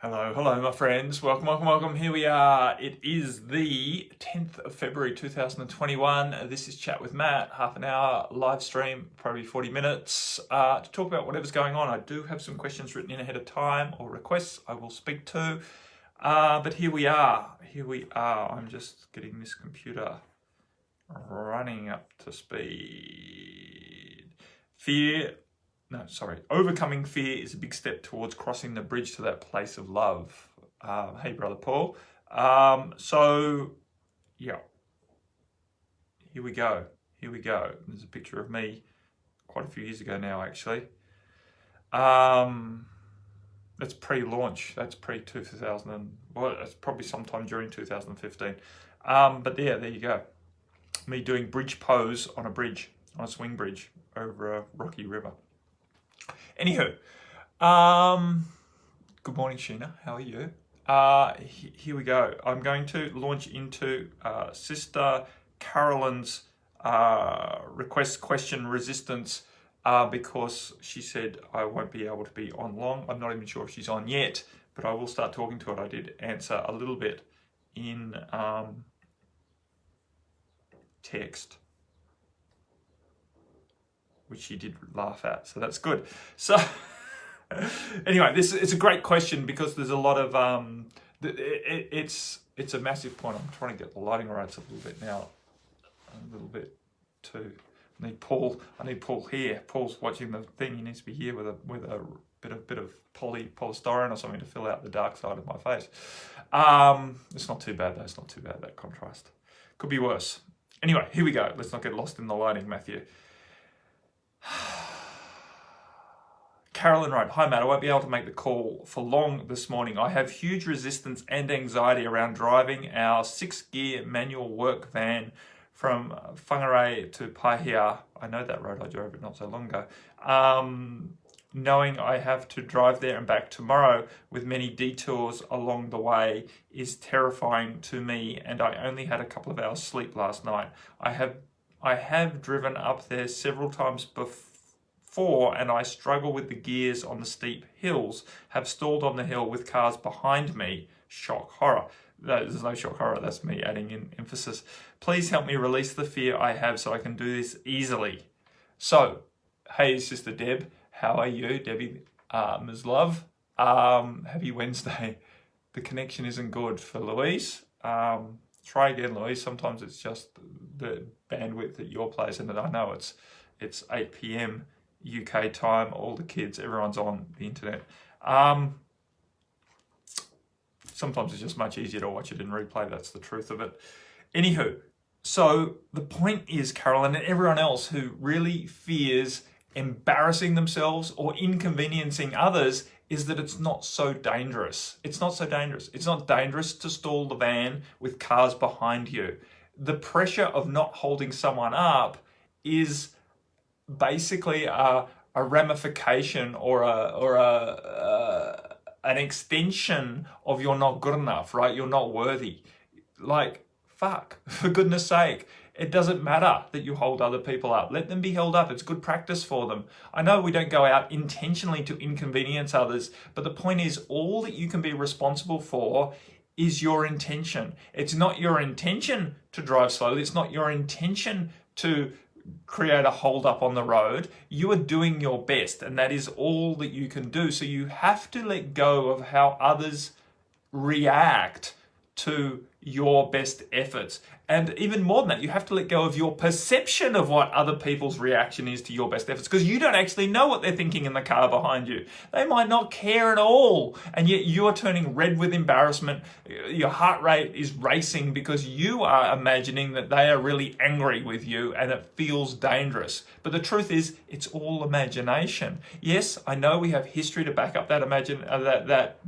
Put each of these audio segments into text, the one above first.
Hello, my friends. Welcome. Here we are. It is the 10th of February 2021. This is Chat with Matt, half an hour live stream, probably 40 minutes, to talk about whatever's going on. I do have some questions written in ahead of time or requests I will speak to. But here we are. I'm just getting this computer running up to speed. Overcoming fear is a big step towards crossing the bridge to that place of love. Hey, Brother Paul. Here we go. There's a picture of me quite a few years ago now, actually. That's pre-launch. That's pre-2000. Well, it's probably sometime during 2015. But yeah, there you go. Me doing bridge pose on a swing bridge over a rocky river. Anywho, good morning, Sheena. How are you? Here we go. I'm going to launch into Sister Carolyn's request question resistance because she said I won't be able to be on long. I'm not even sure if she's on yet, but I will start talking to her. I did answer a little bit in text, which she did laugh at, so that's good. So anyway, it's a great question because there's a lot of it's a massive point. I'm trying to get the lighting right a little bit now, a little bit too. I need Paul here. Paul's watching the thing. He needs to be here with a bit of polystyrene or something to fill out the dark side of my face. It's not too bad though. It's not too bad, that contrast. Could be worse. Anyway, here we go. Let's not get lost in the lighting, Matthew. Carolyn wrote, "Hi Matt, I won't be able to make the call for long this morning. I have huge resistance and anxiety around driving our 6-gear manual work van from Whangarei to Paihia." I know that road, I drove it not so long ago. Knowing I have to drive there and back tomorrow with many detours along the way is terrifying to me, and I only had a couple of hours sleep last night. I have driven up there several times before, and I struggle with the gears on the steep hills, have stalled on the hill with cars behind me. Shock horror. There's no shock horror, that's me adding in emphasis. Please help me release the fear I have so I can do this easily. So, hey Sister Deb, how are you? Debbie, Ms. Love. Happy Wednesday. The connection isn't good for Louise. Try again, Louise. Sometimes it's just the bandwidth at your place, and I know it's 8 p.m. UK time. All the kids, everyone's on the internet. Sometimes it's just much easier to watch it in replay. That's the truth of it. Anywho, so the point is, Carolyn and everyone else who really fears embarrassing themselves or inconveniencing others, is that it's not so dangerous. It's not so dangerous. It's not dangerous to stall the van with cars behind you. The pressure of not holding someone up is basically a ramification or an extension of you're not good enough, right? You're not worthy. Like, fuck, for goodness sake. It doesn't matter that you hold other people up. Let them be held up. It's good practice for them. I know we don't go out intentionally to inconvenience others, but the point is all that you can be responsible for is your intention. It's not your intention to drive slowly. It's not your intention to create a hold up on the road. You are doing your best, and that is all that you can do. So you have to let go of how others react to your best efforts. And even more than that, you have to let go of your perception of what other people's reaction is to your best efforts, because you don't actually know what they're thinking in the car behind you. They might not care at all, and yet you're turning red with embarrassment. Your heart rate is racing because you are imagining that they are really angry with you and it feels dangerous. But the truth is, it's all imagination. Yes, I know we have history to back up that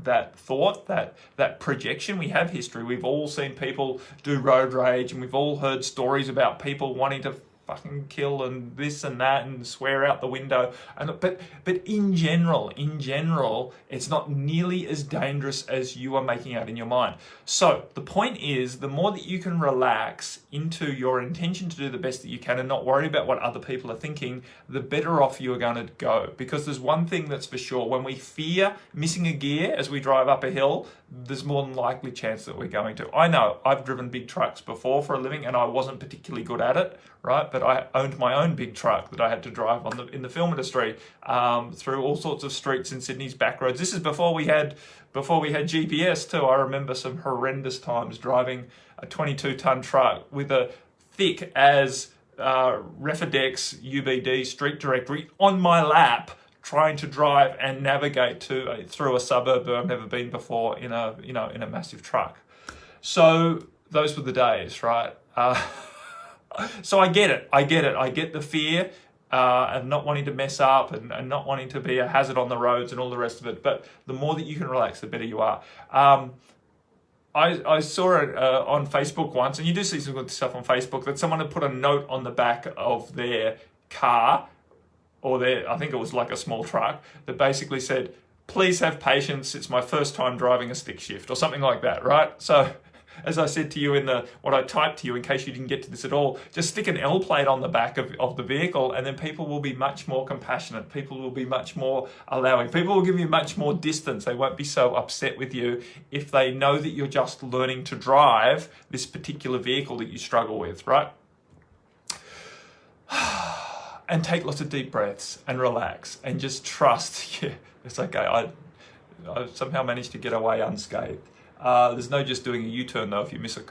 that thought, that projection. We have history. We've all seen people do road rage, and we've all heard stories about people wanting to fucking kill and this and that and swear out the window. But in general, it's not nearly as dangerous as you are making out in your mind. So the point is, the more that you can relax into your intention to do the best that you can and not worry about what other people are thinking, the better off you are going to go. Because there's one thing that's for sure: when we fear missing a gear as we drive up a hill, there's more than likely chance that we're going to. I know I've driven big trucks before for a living and I wasn't particularly good at it, right? But I owned my own big truck that I had to drive in the film industry through all sorts of streets in Sydney's back roads. This is before we had GPS too. I remember some horrendous times driving a 22-ton truck with a thick as Refidex UBD street directory on my lap, trying to drive and navigate through a suburb that I've never been before in a massive truck. So those were the days, right? So I get it. I get the fear and not wanting to mess up and not wanting to be a hazard on the roads and all the rest of it. But the more that you can relax, the better you are. I saw it on Facebook once, and you do see some good stuff on Facebook, that someone had put a note on the back of their car, or I think it was like a small truck, that basically said, "Please have patience, it's my first time driving a stick shift," or something like that, right? So, as I said to you what I typed to you, in case you didn't get to this at all, just stick an L plate on the back of the vehicle, and then people will be much more compassionate. People will be much more allowing. People will give you much more distance. They won't be so upset with you if they know that you're just learning to drive this particular vehicle that you struggle with, right? And take lots of deep breaths and relax and just trust. Yeah, it's okay. I somehow managed to get away unscathed. There's no just doing a U-turn though if you miss a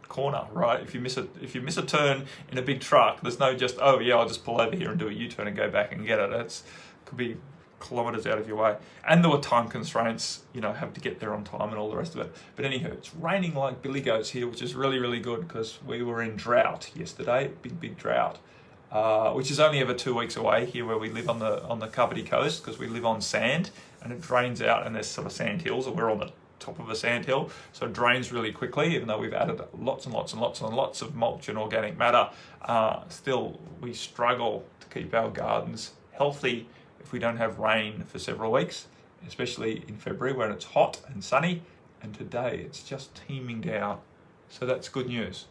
corner, right? If you miss a turn in a big truck, there's no just, oh yeah, I'll just pull over here and do a U-turn and go back and get it. It could be kilometers out of your way. And there were time constraints, have to get there on time and all the rest of it. But anywho, it's raining like billy goats here, which is really, really good because we were in drought yesterday, big drought. Which is only ever 2 weeks away here where we live on the Kapiti coast, because we live on sand and it drains out, and there's sort of sand hills, and we're on the top of a sand hill, so it drains really quickly. Even though we've added lots and lots and lots and lots of mulch and organic matter, still we struggle to keep our gardens healthy if we don't have rain for several weeks, especially in February when it's hot and sunny, and today it's just teeming down. So that's good news,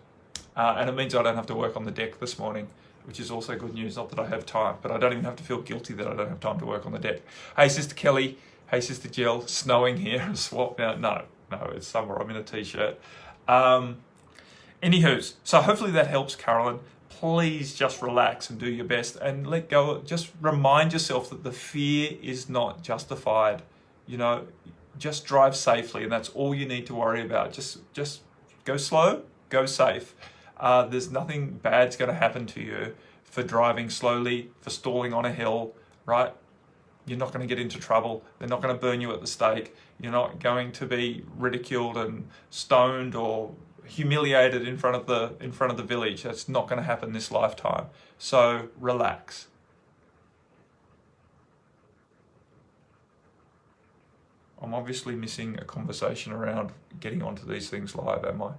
and it means I don't have to work on the deck this morning, which is also good news. Not that I have time, but I don't even have to feel guilty that I don't have time to work on the deck. Hey, Sister Kelly. Hey, Sister Jill. Snowing here. Swap now. No, it's summer. I'm in a t-shirt. Anywho, so hopefully that helps, Carolyn. Please just relax and do your best and let go. Just remind yourself that the fear is not justified. Just drive safely, and that's all you need to worry about. Just go slow, go safe. There's nothing bad's going to happen to you for driving slowly, for stalling on a hill, right? You're not going to get into trouble. They're not going to burn you at the stake. You're not going to be ridiculed and stoned or humiliated in front of the village. That's not going to happen this lifetime. So relax. I'm obviously missing a conversation around getting onto these things live, am I?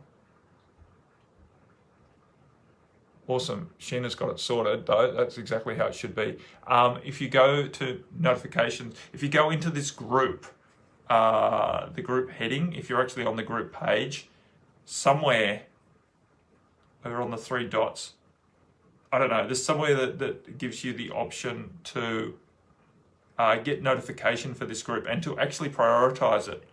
Awesome. Sheena's got it sorted, though. That's exactly how it should be. If you go to notifications, if you go into this group, the group heading, if you're actually on the group page, somewhere over on the 3 dots, I don't know, there's somewhere that gives you the option to get notification for this group and to actually prioritize it.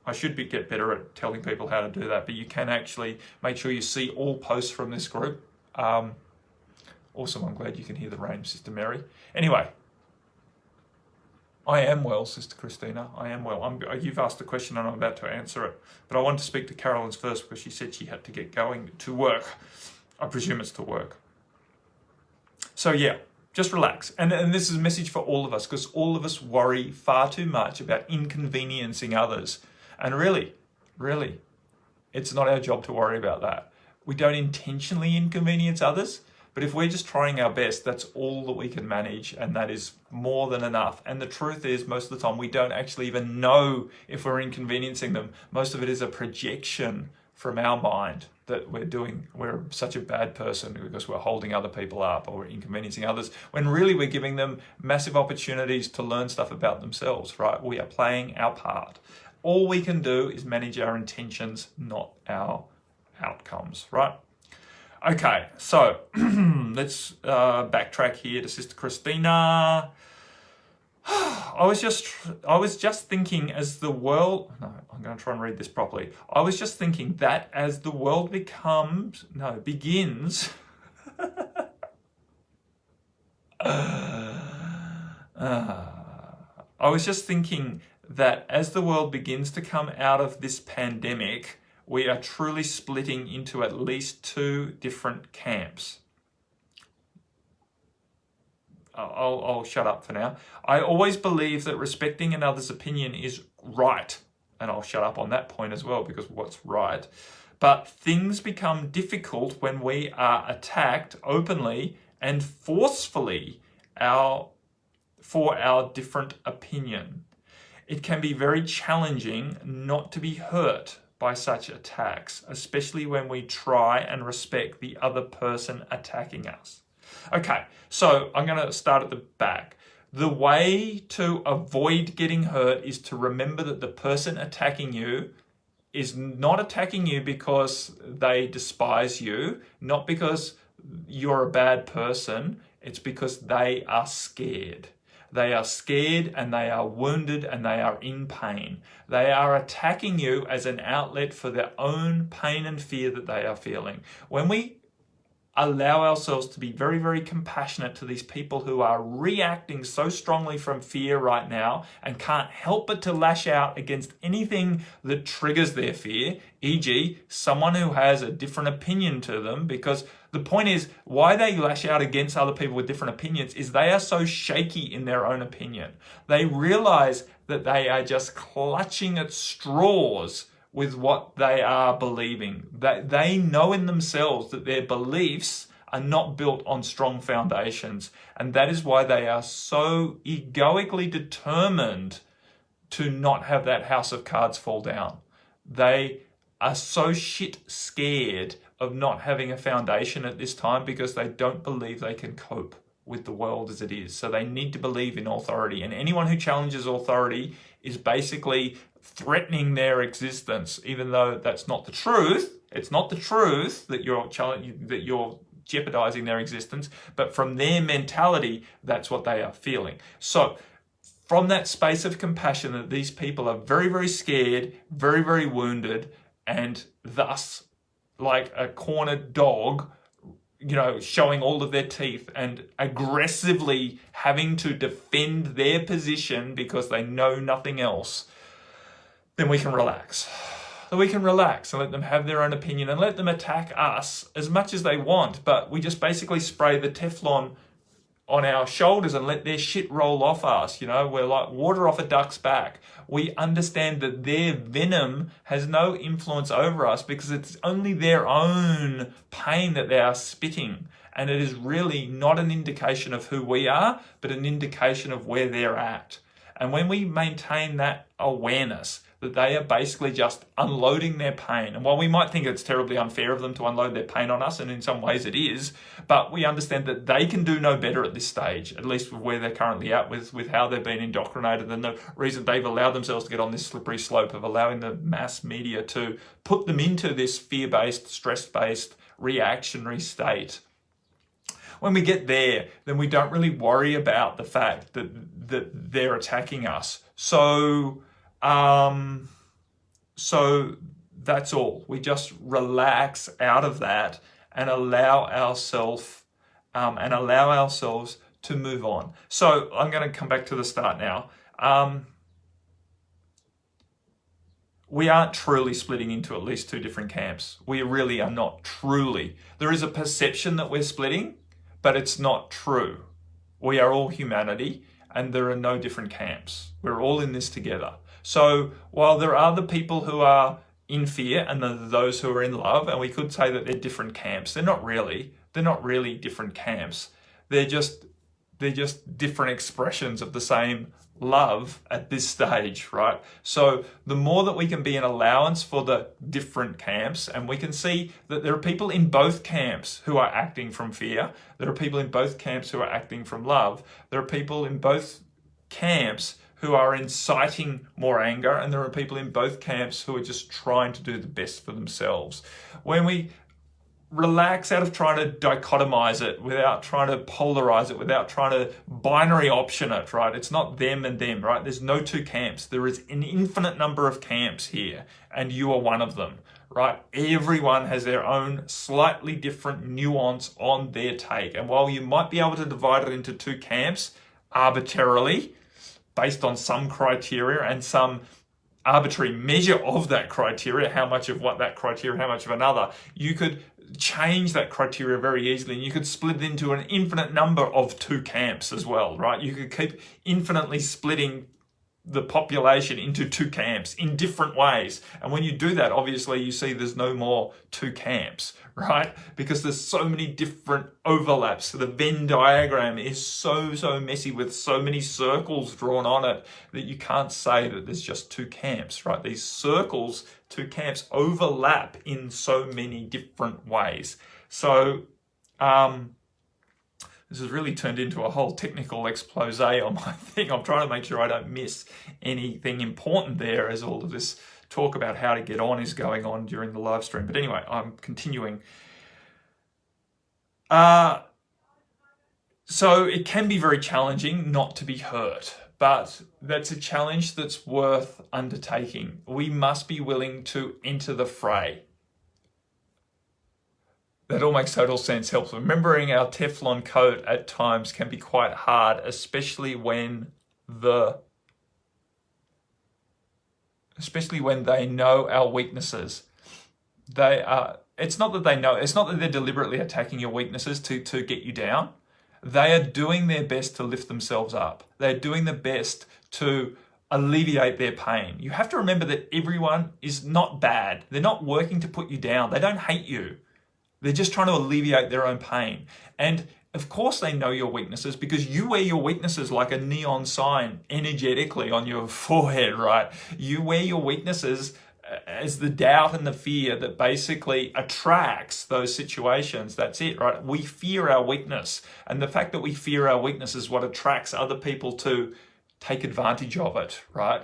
I should get better at telling people how to do that, but you can actually make sure you see all posts from this group. Awesome. I'm glad you can hear the rain, Sister Mary. Anyway, I am well, Sister Christina. I am well. You've asked the question and I'm about to answer it. But I wanted to speak to Carolyn's first because she said she had to get going to work. I presume it's to work. So yeah, just relax. And this is a message for all of us, because all of us worry far too much about inconveniencing others. And really, it's not our job to worry about that. We don't intentionally inconvenience others, but if we're just trying our best, that's all that we can manage, and that is more than enough. And the truth is, most of the time, we don't actually even know if we're inconveniencing them. Most of it is a projection from our mind that we're such a bad person because we're holding other people up or we're inconveniencing others, when really we're giving them massive opportunities to learn stuff about themselves, right? We are playing our part. All we can do is manage our intentions, not our outcomes, right? Okay, so let's backtrack here to Sister Christina. I was just thinking as the world, no, I'm going to try and read this properly. I was just thinking that as the world begins, I was just thinking that as the world begins to come out of this pandemic, we are truly splitting into at least 2 different camps. I'll shut up for now. I always believe that respecting another's opinion is right. And I'll shut up on that point as well, because what's right? But things become difficult when we are attacked openly and forcefully for our different opinion. It can be very challenging not to be hurt by such attacks, especially when we try and respect the other person attacking us. Okay, so I'm going to start at the back. The way to avoid getting hurt is to remember that the person attacking you is not attacking you because they despise you, not because you're a bad person. It's because they are scared. They are scared and they are wounded and they are in pain. They are attacking you as an outlet for their own pain and fear that they are feeling. When we allow ourselves to be very, very compassionate to these people who are reacting so strongly from fear right now and can't help but to lash out against anything that triggers their fear, e.g. someone who has a different opinion to them, because the point is why they lash out against other people with different opinions is they are so shaky in their own opinion. They realize that they are just clutching at straws with what they are believing. That they know in themselves that their beliefs are not built on strong foundations. And that is why they are so egoically determined to not have that house of cards fall down. They are so shit scared of not having a foundation at this time because they don't believe they can cope with the world as it is. So they need to believe in authority. And anyone who challenges authority is basically threatening their existence, even though that's not the truth. It's not the truth that you're jeopardizing their existence, but from their mentality, that's what they are feeling. So from that space of compassion that these people are very, very scared, very, very wounded, and thus like a cornered dog, showing all of their teeth and aggressively having to defend their position because they know nothing else, then we can relax. Then we can relax and let them have their own opinion and let them attack us as much as they want. But we just basically spray the Teflon on our shoulders and let their shit roll off us. We're like water off a duck's back. We understand that their venom has no influence over us because it's only their own pain that they are spitting. And it is really not an indication of who we are, but an indication of where they're at. And when we maintain that awareness that they are basically just unloading their pain, and while we might think it's terribly unfair of them to unload their pain on us, and in some ways it is, but we understand that they can do no better at this stage, at least with where they're currently at with how they've been indoctrinated and the reason they've allowed themselves to get on this slippery slope of allowing the mass media to put them into this fear-based, stress-based, reactionary state. When we get there, then we don't really worry about the fact that they're attacking us. So that's all. We just relax out of that and allow ourselves to move on. So I'm going to come back to the start now. We aren't truly splitting into at least 2 different camps. We really are not truly. There is a perception that we're splitting, but it's not true. We are all humanity and there are no different camps. We're all in this together. So while there are the people who are in fear and those who are in love, and we could say that they're different camps, they're not really different camps. They're just different expressions of the same love at this stage, right? So the more that we can be an allowance for the different camps, and we can see that there are people in both camps who are acting from fear, there are people in both camps who are acting from love, there are people in both camps who are inciting more anger, and there are people in both camps who are just trying to do the best for themselves. When we relax out of trying to dichotomize it, without trying to polarize it, without trying to binary option it, right? It's not them and them, right? There's no two camps. There is an infinite number of camps here, and you are one of them, right? Everyone has their own slightly different nuance on their take. And while you might be able to divide it into two camps arbitrarily, based on some criteria and some arbitrary measure of that criteria, how much of what that criteria, how much of another, you could change that criteria very easily, and you could split it into an infinite number of two camps as well, right? You could keep infinitely splitting the population into two camps in different ways. And when you do that, obviously you see there's no more two camps, right? Because there's so many different overlaps. So the Venn diagram is so messy with so many circles drawn on it that you can't say that there's just two camps, right? These circles, two camps, overlap in so many different ways. So, this has really turned into a whole technical expose on my thing. I'm trying to make sure I don't miss anything important there as all of this talk about how to get on is going on during the live stream. But anyway, I'm continuing. So it can be very challenging not to be hurt, but that's a challenge that's worth undertaking. We must be willing to enter the fray. That all makes total sense. Helps. Remembering our Teflon coat at times can be quite hard, especially when they know our weaknesses. It's not that they know, it's not that they're deliberately attacking your weaknesses to get you down. They are doing their best to lift themselves up. They're doing their best to alleviate their pain. You have to remember that everyone is not bad. They're not working to put you down. They don't hate you. They're just trying to alleviate their own pain. And of course they know your weaknesses, because you wear your weaknesses like a neon sign energetically on your forehead, right? You wear your weaknesses as the doubt and the fear that basically attracts those situations. That's it, right? We fear our weakness. And the fact that we fear our weakness is what attracts other people to take advantage of it, right?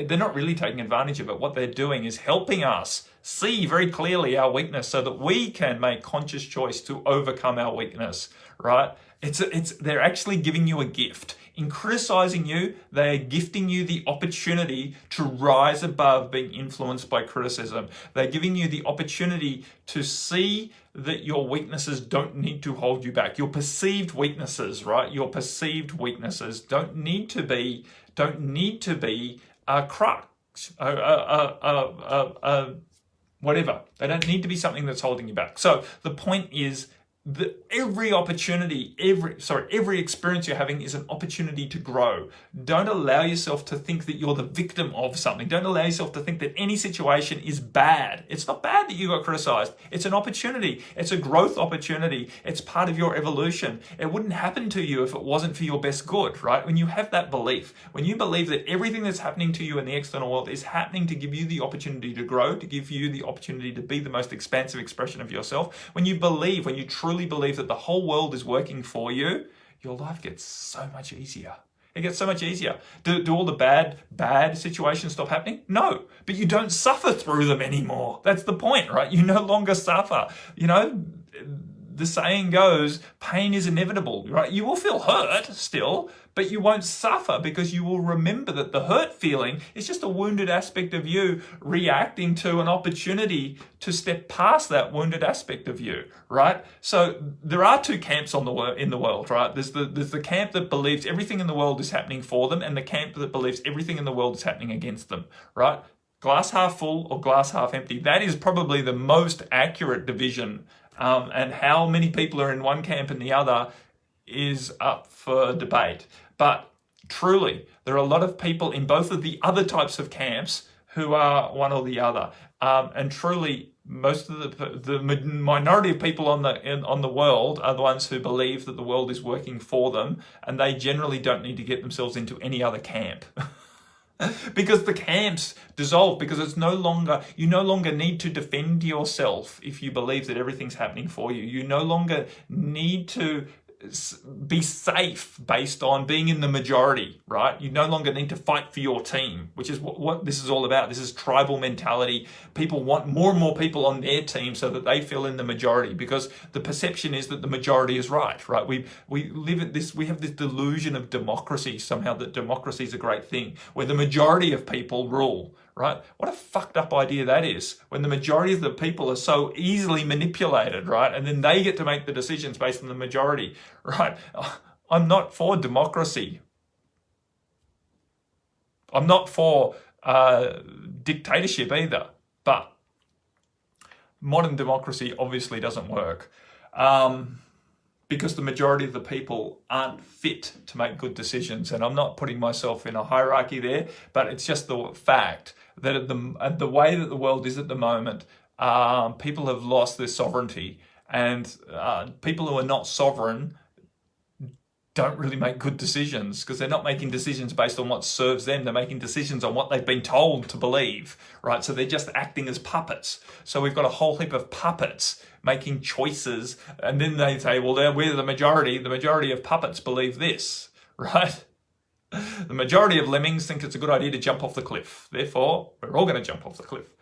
They're not really taking advantage of it. What they're doing is helping us see very clearly our weakness so that we can make conscious choice to overcome our weakness, right? They're actually giving you a gift. In criticizing you, they are gifting you the opportunity to rise above being influenced by criticism. They're giving you the opportunity to see that your weaknesses don't need to hold you back. Your perceived weaknesses, right? Your perceived weaknesses don't need to be crux, whatever. They don't need to be something that's holding you back. So the point is that every experience you're having is an opportunity to grow. Don't allow yourself to think that you're the victim of something. Don't allow yourself to think that any situation is bad. It's not bad that you got criticized. It's an opportunity. It's a growth opportunity. It's part of your evolution. It wouldn't happen to you if it wasn't for your best good, right? When you have that belief, when you believe that everything that's happening to you in the external world is happening to give you the opportunity to grow, to give you the opportunity to be the most expansive expression of yourself, when you truly believe that the whole world is working for you, your life gets so much easier. It gets so much easier. Do all the bad situations stop happening? No, but you don't suffer through them anymore. That's the point, right? You no longer suffer. You know, the saying goes, pain is inevitable, right? You will feel hurt still, but you won't suffer because you will remember that the hurt feeling is just a wounded aspect of you reacting to an opportunity to step past that wounded aspect of you, right? So there are two camps in the world, right? There's the camp that believes everything in the world is happening for them, and the camp that believes everything in the world is happening against them, right? Glass half full or glass half empty. That is probably the most accurate division. And how many people are in one camp and the other is up for debate. But truly, there are a lot of people in both of the other types of camps who are one or the other. And truly, most of the minority of people on the world are the ones who believe that the world is working for them, and they generally don't need to get themselves into any other camp. Because the camps dissolve, because you no longer need to defend yourself if you believe that everything's happening for you. You no longer need to be safe based on being in the majority, right? You no longer need to fight for your team, which is what this is all about. This is tribal mentality. People want more and more people on their team so that they feel in the majority, because the perception is that the majority is right? We live at this, we have this delusion of democracy, somehow that democracy is a great thing, where the majority of people rule, right? What a fucked up idea that is, when the majority of the people are so easily manipulated, right? And then they get to make the decisions based on the majority, right? I'm not for democracy. I'm not for dictatorship either, but modern democracy obviously doesn't work. Because the majority of the people aren't fit to make good decisions. And I'm not putting myself in a hierarchy there, but it's just the fact that at the way that the world is at the moment, people have lost their sovereignty, and people who are not sovereign don't really make good decisions, because they're not making decisions based on what serves them. They're making decisions on what they've been told to believe, right? So they're just acting as puppets. So we've got a whole heap of puppets making choices, and then they say, well, we're the majority. The majority of puppets believe this, right? The majority of lemmings think it's a good idea to jump off the cliff. Therefore, we're all going to jump off the cliff.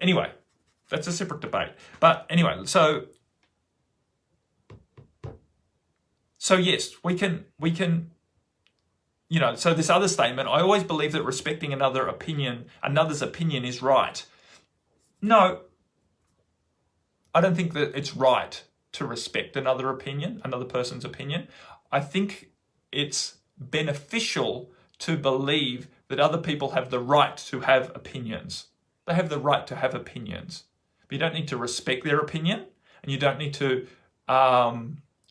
Anyway, that's a separate debate. But anyway, so yes, we can, so this other statement, I always believe that respecting another's opinion is right. No, I don't think that it's right to respect another person's opinion. I think it's beneficial to believe that other people have the right to have opinions. They have the right to have opinions. But you don't need to respect their opinion, and you don't need to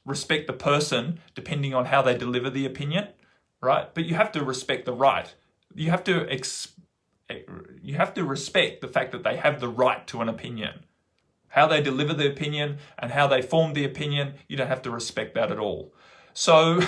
respect the person depending on how they deliver the opinion, right? But you have to respect the right. You have to respect the fact that they have the right to an opinion. How they deliver the opinion and how they form the opinion, you don't have to respect that at all. So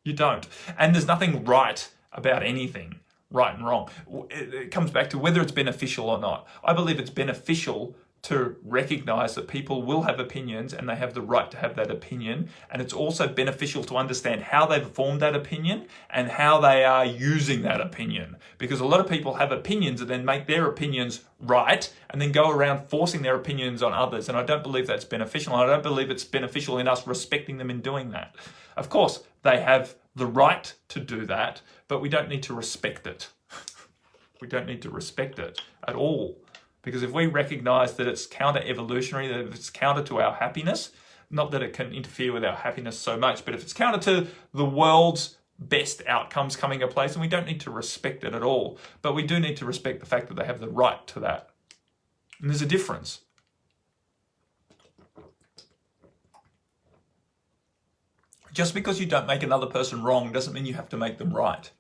you don't. And there's nothing right about anything, right and wrong. It comes back to whether it's beneficial or not. I believe it's beneficial to recognize that people will have opinions and they have the right to have that opinion. And it's also beneficial to understand how they've formed that opinion and how they are using that opinion. Because a lot of people have opinions and then make their opinions right and then go around forcing their opinions on others. And I don't believe that's beneficial. I don't believe it's beneficial in us respecting them in doing that. Of course, they have the right to do that, but we don't need to respect it. We don't need to respect it at all. Because if we recognize that it's counter-evolutionary, that if it's counter to our happiness, not that it can interfere with our happiness so much, but if it's counter to the world's best outcomes coming in place, then we don't need to respect it at all. But we do need to respect the fact that they have the right to that. And there's a difference. Just because you don't make another person wrong doesn't mean you have to make them right.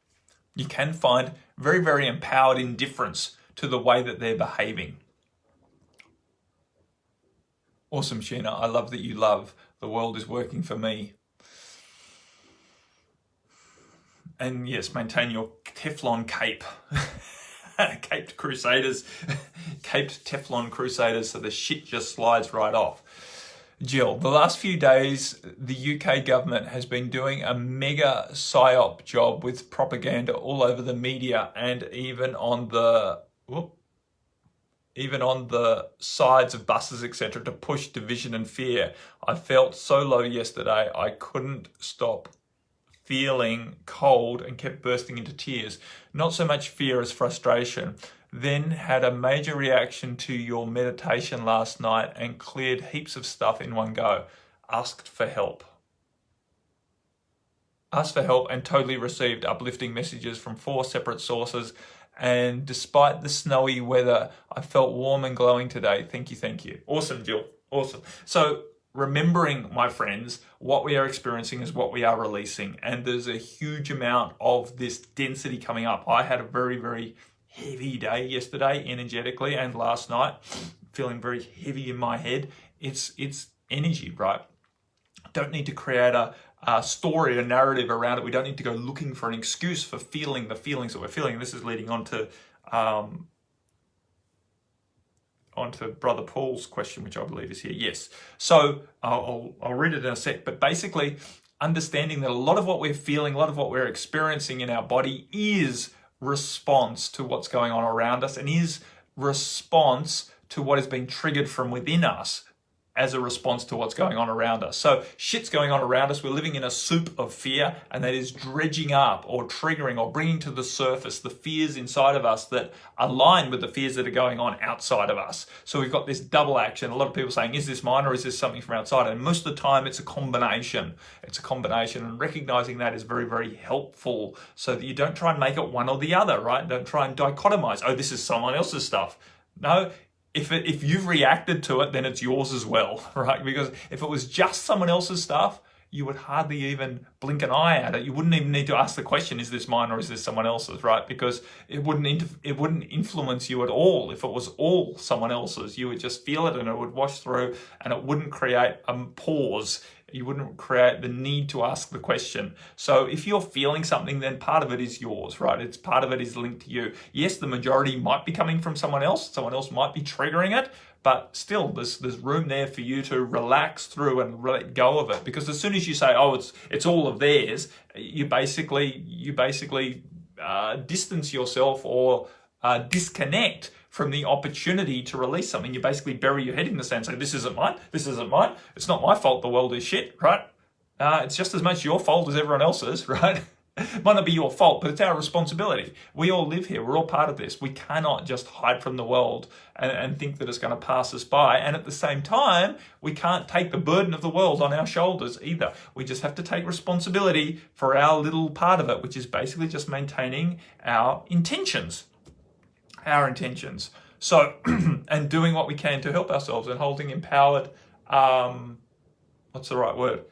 You can find very, very empowered indifference to the way that they're behaving. Awesome, Sheena. I love that you love the world is working for me. And yes, maintain your Teflon cape. Caped Crusaders. Caped Teflon Crusaders so the shit just slides right off. Jill, the last few days, the UK government has been doing a mega psyop job with propaganda all over the media and even on the sides of buses, etc., to push division and fear. I felt so low yesterday, I couldn't stop feeling cold and kept bursting into tears. Not so much fear as frustration. Then had a major reaction to your meditation last night and cleared heaps of stuff in one go. Asked for help. Asked for help and totally received uplifting messages from 4 separate sources. And despite the snowy weather, I felt warm and glowing today. Thank you, thank you. Awesome, Jill. Awesome. So remembering, my friends, what we are experiencing is what we are releasing. And there's a huge amount of this density coming up. I had a very, very heavy day yesterday energetically, and last night, feeling very heavy in my head. It's energy, right? Don't need to create a story, a narrative around it. We don't need to go looking for an excuse for feeling the feelings that we're feeling. This is leading on to onto Brother Paul's question, which I believe is here. Yes. So I'll read it in a sec. But basically, understanding that a lot of what we're feeling, a lot of what we're experiencing in our body is response to what's going on around us, and is response to what is being triggered from within us as a response to what's going on around us. So shit's going on around us. We're living in a soup of fear, and that is dredging up or triggering or bringing to the surface the fears inside of us that align with the fears that are going on outside of us. So we've got this double action. A lot of people saying, is this mine or is this something from outside? And most of the time it's a combination. It's a combination, and recognizing that is very, very helpful so that you don't try and make it one or the other, right? Don't try and dichotomize. Oh, this is someone else's stuff. No. If you've reacted to it, then it's yours as well, right? Because if it was just someone else's stuff, you would hardly even blink an eye at it. You wouldn't even need to ask the question, is this mine or is this someone else's, right? Because it wouldn't influence you at all if it was all someone else's. You would just feel it and it would wash through, and it wouldn't create a pause. You wouldn't create the need to ask the question. So if you're feeling something, then part of it is yours, right? It's part of it is linked to you. Yes, the majority might be coming from someone else. Someone else might be triggering it, but still there's room there for you to relax through and let go of it. Because as soon as you say, oh, it's all of theirs, you basically distance yourself or disconnect from the opportunity to release something. You basically bury your head in the sand, say, this isn't mine, it's not my fault the world is shit, right? It's just as much your fault as everyone else's, right? It might not be your fault, but it's our responsibility. We all live here, we're all part of this. We cannot just hide from the world and think that it's going to pass us by. And at the same time, we can't take the burden of the world on our shoulders either. We just have to take responsibility for our little part of it, which is basically just maintaining our intentions. So, and doing what we can to help ourselves and holding empowered, what's the right word?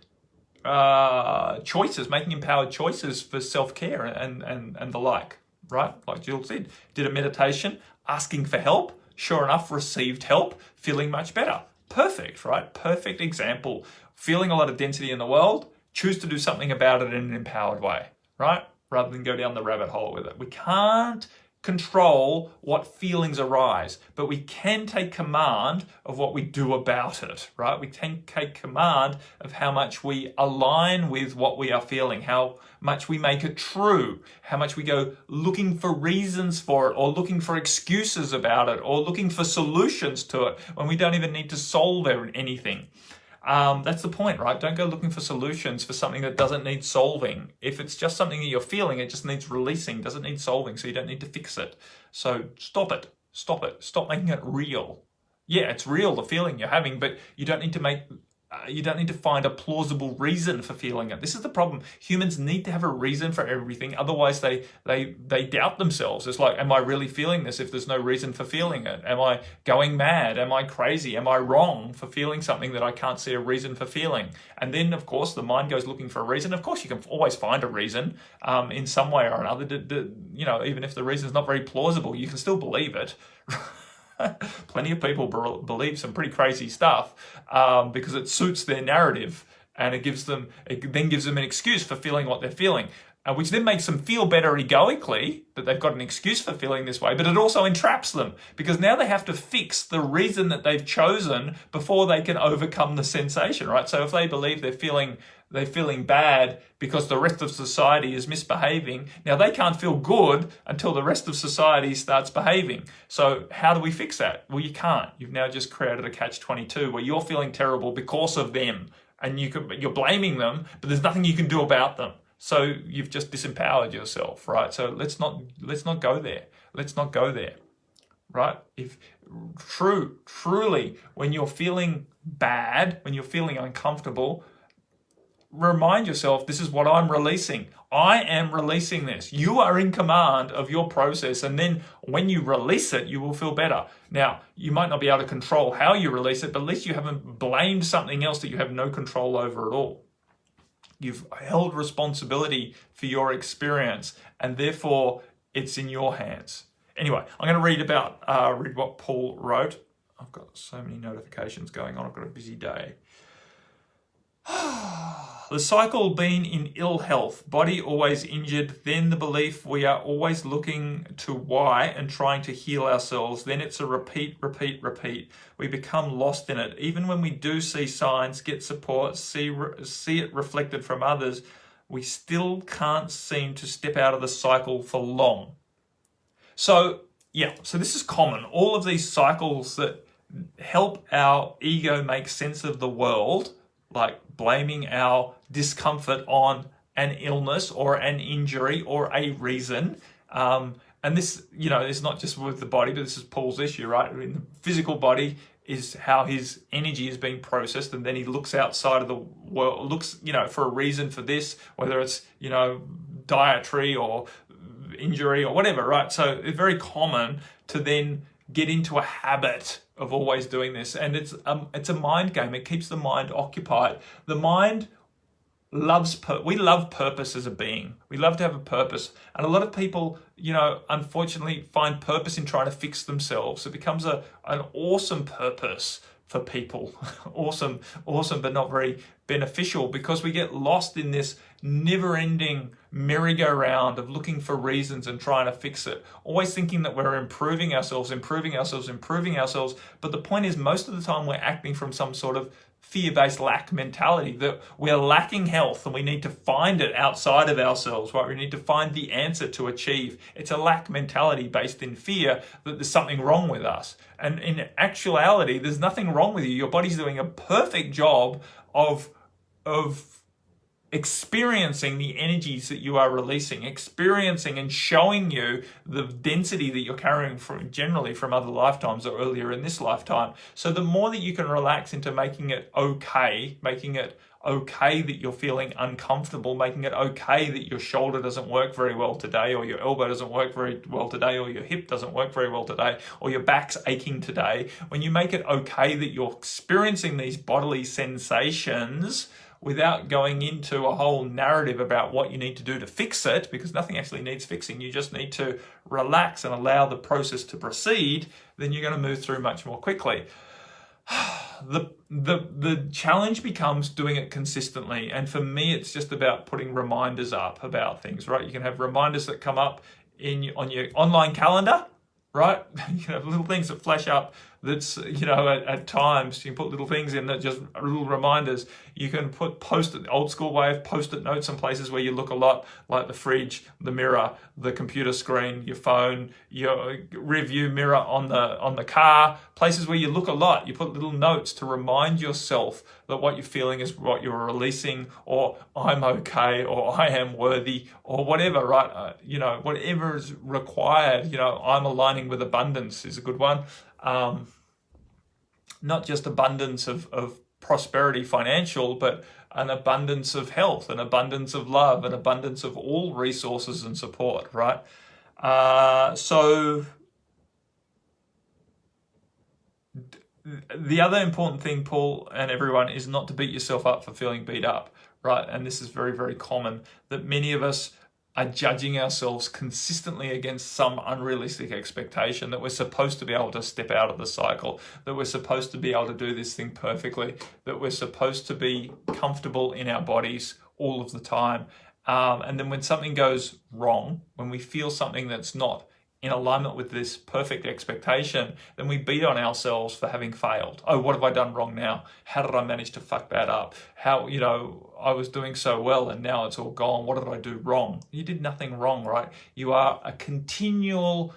Choices, making empowered choices for self-care and the like, right? Like Jill said, did a meditation, asking for help, sure enough, received help, feeling much better. Perfect, right? Perfect example. Feeling a lot of density in the world, choose to do something about it in an empowered way, right? Rather than go down the rabbit hole with it. We can't control what feelings arise, but we can take command of what we do about it, right? We can take command of how much we align with what we are feeling, how much we make it true, how much we go looking for reasons for it, or looking for excuses about it, or looking for solutions to it when we don't even need to solve anything. That's the point, right? Don't go looking for solutions for something that doesn't need solving. If it's just something that you're feeling, it just needs releasing, doesn't need solving, so you don't need to fix it. So stop it. Stop making it real. Yeah, it's real, the feeling you're having, but you don't need to find a plausible reason for feeling it. This is the problem. Humans need to have a reason for everything. Otherwise, they doubt themselves. It's like, am I really feeling this if there's no reason for feeling it? Am I going mad? Am I crazy? Am I wrong for feeling something that I can't see a reason for feeling? And then, of course, the mind goes looking for a reason. Of course, you can always find a reason in some way or another. Even if the reason is not very plausible, you can still believe it. Plenty of people believe some pretty crazy stuff because it suits their narrative, and it then gives them an excuse for feeling what they're feeling, which then makes them feel better egoically that they've got an excuse for feeling this way, but it also entraps them because now they have to fix the reason that they've chosen before they can overcome the sensation, right? So if they believe they're feeling bad because the rest of society is misbehaving, now they can't feel good until the rest of society starts behaving. So how do we fix that? Well, you can't. You've now just created a catch-22 where you're feeling terrible because of them, and you're blaming them, but there's nothing you can do about them. So you've just disempowered yourself, right? So let's not go there. Let's not go there, right? If truly, when you're feeling bad, when you're feeling uncomfortable, remind yourself, this is what I'm releasing. I am releasing this. You are in command of your process. And then when you release it, you will feel better. Now, you might not be able to control how you release it, but at least you haven't blamed something else that you have no control over at all. You've held responsibility for your experience, and therefore it's in your hands. Anyway, I'm going to read what Paul wrote. I've got so many notifications going on. I've got a busy day. The cycle being in ill health, body always injured, then the belief we are always looking to why and trying to heal ourselves, then it's a repeat. We become lost in it. Even when we do see signs, get support, see it reflected from others, we still can't seem to step out of the cycle for long. So this is common. All of these cycles that help our ego make sense of the world, like blaming our discomfort on an illness or an injury or a reason. And this, is not just with the body, but this is Paul's issue, right? In the physical body is how his energy is being processed, and then he looks outside of the world, looks, for a reason for this, whether it's, dietary or injury or whatever, right? So it's very common to then get into a habit of always doing this, and it's a mind game. It keeps the mind occupied. The mind we love purpose as a being. We love to have a purpose, and a lot of people, unfortunately, find purpose in trying to fix themselves. It becomes an awesome purpose for people, awesome, but not very beneficial, because we get lost in this never-ending merry-go-round of looking for reasons and trying to fix it, always thinking that we're improving ourselves. But the point is, most of the time we're acting from some sort of fear-based lack mentality, that we're lacking health and we need to find it outside of ourselves, right? We need to find the answer to achieve. It's a lack mentality based in fear that there's something wrong with us. And in actuality, there's nothing wrong with you. Your body's doing a perfect job of experiencing the energies that you are releasing, experiencing and showing you the density that you're carrying generally from other lifetimes or earlier in this lifetime. So the more that you can relax into making it okay that you're feeling uncomfortable, making it okay that your shoulder doesn't work very well today, or your elbow doesn't work very well today, or your hip doesn't work very well today, or your back's aching today, when you make it okay that you're experiencing these bodily sensations without going into a whole narrative about what you need to do to fix it, because nothing actually needs fixing, you just need to relax and allow the process to proceed, then you're going to move through much more quickly. The challenge becomes doing it consistently, and for me it's just about putting reminders up about things, right? You can have reminders that come up on your online calendar, right? You can have little things that flash up that's, at times you can put little things in that just are little reminders. You can put post-it, old school way of post-it notes in places where you look a lot, like the fridge, the mirror, the computer screen, your phone, your rear-view mirror on the car, places where you look a lot. You put little notes to remind yourself that what you're feeling is what you're releasing, or I'm okay, or I am worthy, or whatever, right? Whatever is required. I'm aligning with abundance is a good one. Not just abundance of prosperity financial, but an abundance of health, an abundance of love, an abundance of all resources and support, right? So the other important thing, Paul and everyone, is not to beat yourself up for feeling beat up, right? And this is very, very common, that many of us are judging ourselves consistently against some unrealistic expectation that we're supposed to be able to step out of the cycle, that we're supposed to be able to do this thing perfectly, that we're supposed to be comfortable in our bodies all of the time. And then when something goes wrong, when we feel something that's not in alignment with this perfect expectation, then we beat on ourselves for having failed. Oh, what have I done wrong now? How did I manage to fuck that up? How, I was doing so well and now it's all gone. What did I do wrong? You did nothing wrong, right? You are a continual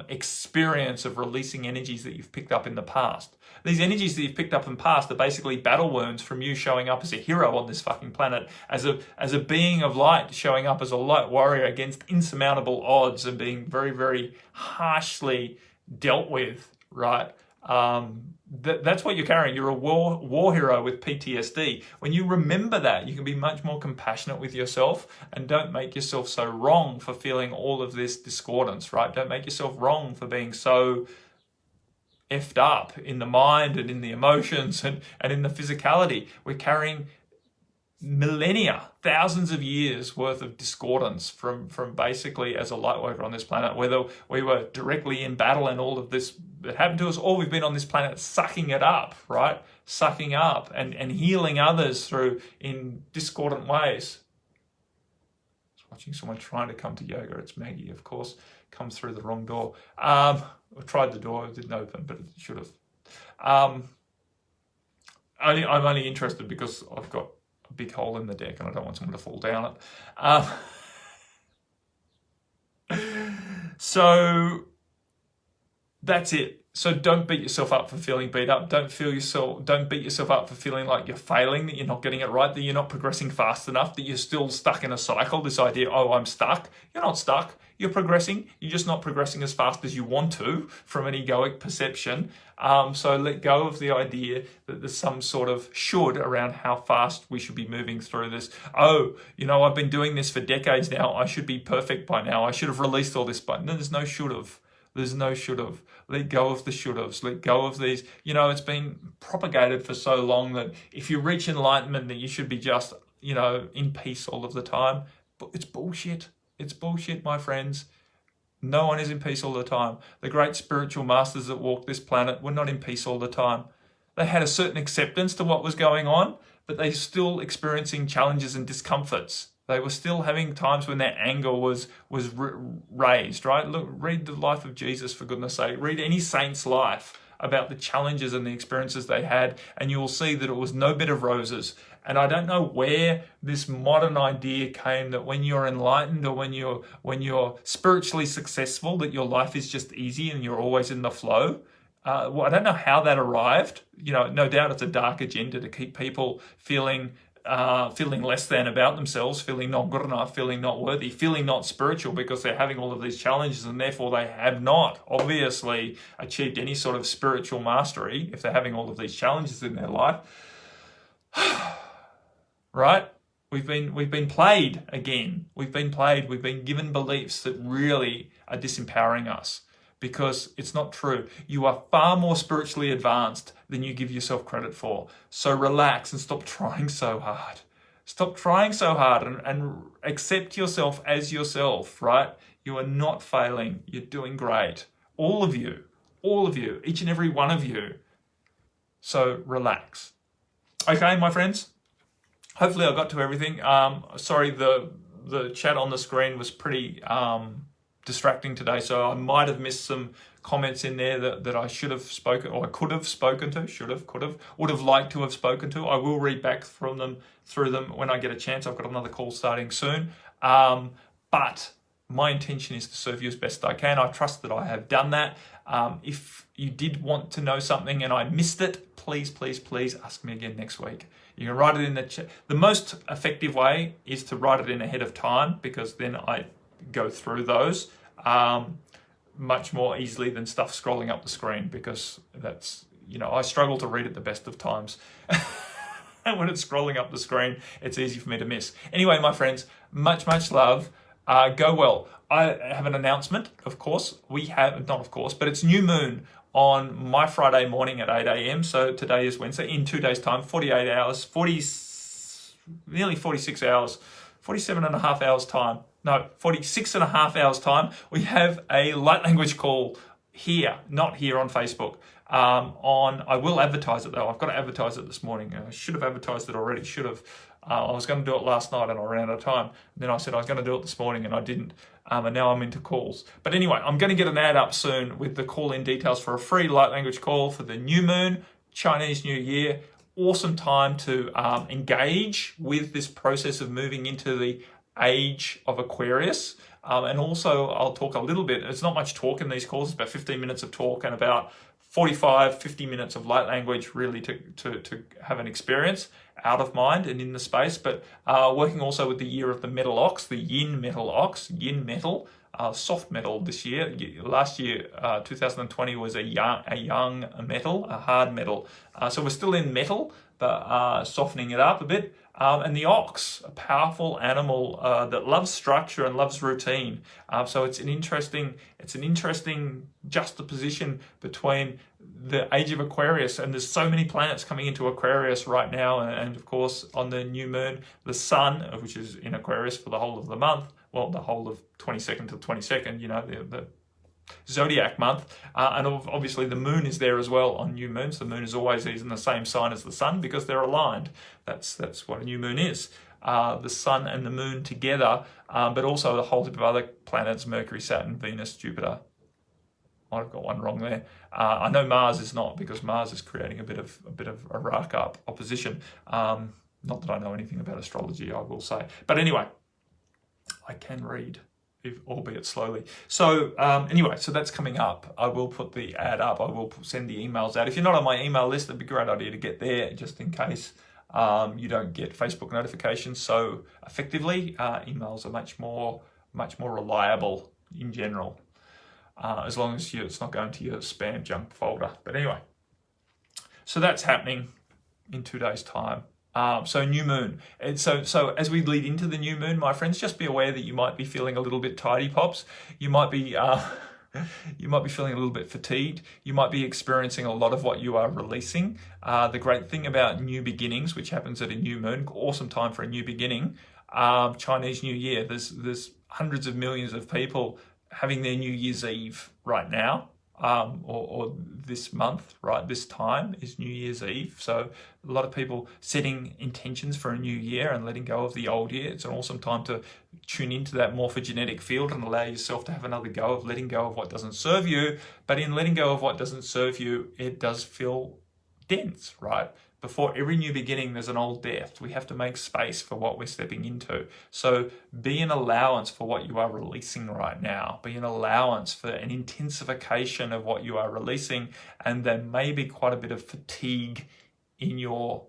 experience of releasing energies that you've picked up in the past. These energies that you've picked up in the past are basically battle wounds from you showing up as a hero on this fucking planet, as a being of light, showing up as a light warrior against insurmountable odds and being very, very harshly dealt with, right? That's what you're carrying. You're a war hero with PTSD. When you remember that, you can be much more compassionate with yourself and don't make yourself so wrong for feeling all of this discordance, right? Don't make yourself wrong for being so effed up in the mind and in the emotions and in the physicality. We're carrying millennia, thousands of years worth of discordance from basically as a light worker on this planet, whether we were directly in battle and all of this that happened to us, or we've been on this planet sucking it up, right? Sucking up and healing others through in discordant ways. I was watching someone trying to come to yoga. It's Maggie, of course, comes through the wrong door. I tried the door, it didn't open, but it should have. I'm only interested because I've got a big hole in the deck and I don't want someone to fall down it. So that's it. So don't beat yourself up for feeling beat up. Don't beat yourself up for feeling like you're failing, that you're not getting it right, that you're not progressing fast enough, that you're still stuck in a cycle. This idea, oh, I'm stuck. You're not stuck. You're progressing. You're just not progressing as fast as you want to from an egoic perception. So let go of the idea that there's some sort of should around how fast we should be moving through this. Oh, I've been doing this for decades now. I should be perfect by now. I should have released all this, but no, there's no should have. There's no should have. Let go of the should haves. Let go of these. It's been propagated for so long that if you reach enlightenment, that you should be just, in peace all of the time. But it's bullshit. It's bullshit, my friends. No one is in peace all the time. The great spiritual masters that walked this planet were not in peace all the time. They had a certain acceptance to what was going on, but they're still experiencing challenges and discomforts. They were still having times when their anger was raised, right? Look, read the life of Jesus, for goodness sake. Read any saint's life about the challenges and the experiences they had, and you will see that it was no bed of roses. And I don't know where this modern idea came that when you're enlightened or when you're spiritually successful, that your life is just easy and you're always in the flow. I don't know how that arrived. No doubt it's a dark agenda to keep people feeling less than about themselves, feeling not good enough, feeling not worthy, feeling not spiritual because they're having all of these challenges and therefore they have not obviously achieved any sort of spiritual mastery if they're having all of these challenges in their life. Right? We've been played again. We've been given beliefs that really are disempowering us because it's not true. You are far more spiritually advanced than you give yourself credit for. So relax and stop trying so hard. Stop trying so hard and accept yourself as yourself, right? You are not failing. You're doing great. All of you, each and every one of you. So relax. Okay, my friends? Hopefully I got to everything. Sorry, the chat on the screen was pretty distracting today, so I might have missed some comments in there that I should have spoken, or I could have spoken to, would have liked to have spoken to. I will read back through them when I get a chance. I've got another call starting soon. But my intention is to serve you as best I can. I trust that I have done that. If you did want to know something and I missed it, please ask me again next week. You can write it in the chat. The most effective way is to write it in ahead of time because then I go through those much more easily than stuff scrolling up the screen because that's, I struggle to read at the best of times. And when it's scrolling up the screen, it's easy for me to miss. Anyway, my friends, much love. Go well. I have an announcement, of course. But it's new moon on my Friday morning at 8 a.m. So today is Wednesday. In 2 days' time, 48 hours, nearly 46 hours, 47 and a half hours time. No, 46 and a half hours time. We have a light language call here, not here on Facebook. I will advertise it though. I've got to advertise it this morning. I should have advertised it already. I was going to do it last night and I ran out of time. Then I said I was going to do it this morning and I didn't. And now I'm into calls. But anyway, I'm going to get an ad up soon with the call-in details for a free light language call for the new moon, Chinese New Year. Awesome time to engage with this process of moving into the age of Aquarius. And also I'll talk a little bit. It's not much talk in these calls. It's about 15 minutes of talk and about 50 minutes of light language really to have an experience out of mind and in the space, but working also with the year of the metal ox, the yin metal ox, yin metal, soft metal this year. Last year, 2020 was a young metal, a hard metal. So we're still in metal, but softening it up a bit. And the ox, a powerful animal that loves structure and loves routine. So it's an interesting juxtaposition between the age of Aquarius, and there's so many planets coming into Aquarius right now, and of course on the new moon, the sun, which is in Aquarius for the whole of the month, well, the whole of 22nd to 22nd, you know, the zodiac month, and obviously the moon is there as well on new moons. The moon is always in the same sign as the sun because they're aligned. That's what a new moon is. The sun and the moon together, but also a whole heap of other planets: Mercury, Saturn, Venus, Jupiter. I've got one wrong there. I know Mars is not, because Mars is creating a bit of a rack up opposition. Not that I know anything about astrology, I will say, but anyway, I can read, albeit slowly. So anyway, so that's coming up. I will put the ad up. I will send the emails out. If you're not on my email list, it'd be a great idea to get there, just in case you don't get Facebook notifications so effectively. Emails are much more reliable in general, as long as it's not going to your spam junk folder. But anyway, so that's happening in 2 days' time. So new moon. And so as we lead into the new moon, my friends, just be aware that you might be feeling a little bit tidy pops. You might be feeling a little bit fatigued. You might be experiencing a lot of what you are releasing. The great thing about new beginnings, which happens at a new moon, awesome time for a new beginning, Chinese New Year. There's hundreds of millions of people having their New Year's Eve right now. Or this month, right? This time is New Year's Eve. So a lot of people setting intentions for a new year and letting go of the old year. It's an awesome time to tune into that morphogenetic field and allow yourself to have another go of letting go of what doesn't serve you. But in letting go of what doesn't serve you, it does feel dense, right? Before every new beginning, there's an old death. We have to make space for what we're stepping into. So be an allowance for what you are releasing right now. Be an allowance for an intensification of what you are releasing. And there may be quite a bit of fatigue in your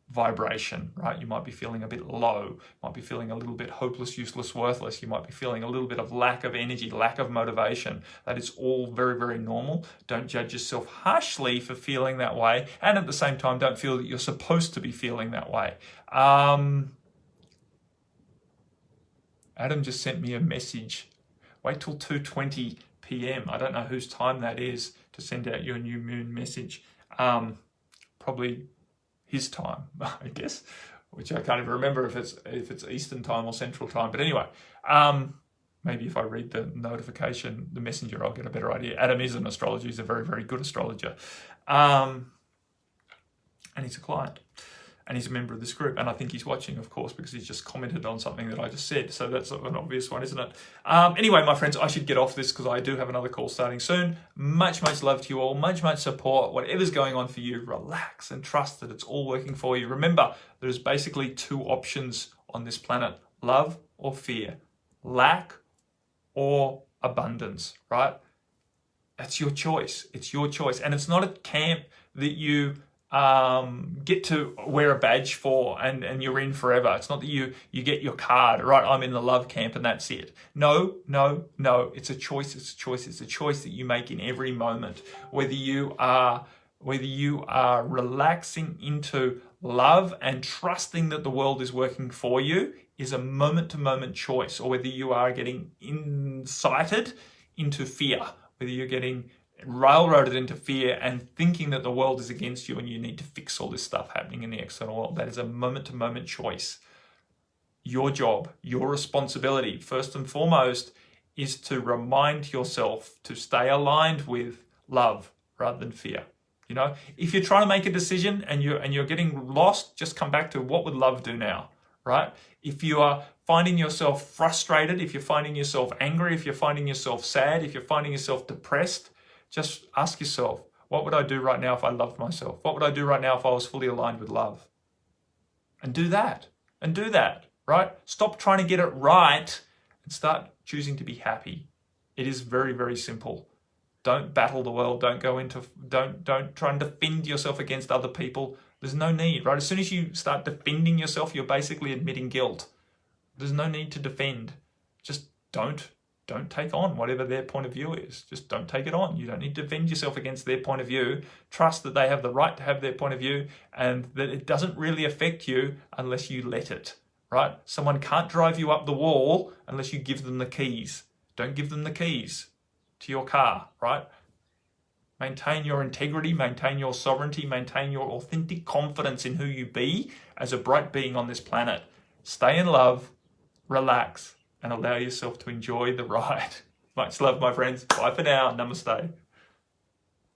vibration, right? You might be feeling a bit low, might be feeling a little bit hopeless, useless, worthless. You might be feeling a little bit of lack of energy, lack of motivation. That is all very, very normal. Don't judge yourself harshly for feeling that way. And at the same time, don't feel that you're supposed to be feeling that way. Adam just sent me a message. Wait till 2:20 p.m. I don't know whose time that is to send out your new moon message. Probably his time, I guess, which I can't even remember if it's Eastern time or Central time. But anyway, maybe if I read the notification, the messenger, I'll get a better idea. Adam is an astrologer. He's a very, very good astrologer. And he's a client. And he's a member of this group. And I think he's watching, of course, because he's just commented on something that I just said. So that's an obvious one, isn't it? Anyway, my friends, I should get off this because I do have another call starting soon. Much, much love to you all. Much, much support. Whatever's going on for you, relax and trust that it's all working for you. Remember, there's basically two options on this planet: love or fear, lack or abundance, right? That's your choice. It's your choice. And it's not a camp that you get to wear a badge for and you're in forever. It's not that you get your card, right? I'm in the love camp and that's it. No. It's a choice. It's a choice. It's a choice that you make in every moment. Whether you are relaxing into love and trusting that the world is working for you is a moment-to-moment choice, or whether you are getting incited into fear, whether you're getting railroaded into fear and thinking that the world is against you and you need to fix all this stuff happening in the external world. That is a moment-to-moment choice. Your job, your responsibility, first and foremost, is to remind yourself to stay aligned with love rather than fear. You know, if you're trying to make a decision and you're getting lost, just come back to what would love do now, right? If you are finding yourself frustrated, if you're finding yourself angry, if you're finding yourself sad, if you're finding yourself depressed, just ask yourself, what would I do right now if I loved myself? What would I do right now if I was fully aligned with love? And do that, right? Stop trying to get it right and start choosing to be happy. It is very, very simple. Don't battle the world. Don't try and defend yourself against other people. There's no need, right? As soon as you start defending yourself, you're basically admitting guilt. There's no need to defend. Just don't don't take on whatever their point of view is. Just don't take it on. You don't need to defend yourself against their point of view. Trust that they have the right to have their point of view and that it doesn't really affect you unless you let it, right? Someone can't drive you up the wall unless you give them the keys. Don't give them the keys to your car, right? Maintain your integrity, maintain your sovereignty, maintain your authentic confidence in who you be as a bright being on this planet. Stay in love, relax, and allow yourself to enjoy the ride. Much love, my friends. Bye for now. Namaste.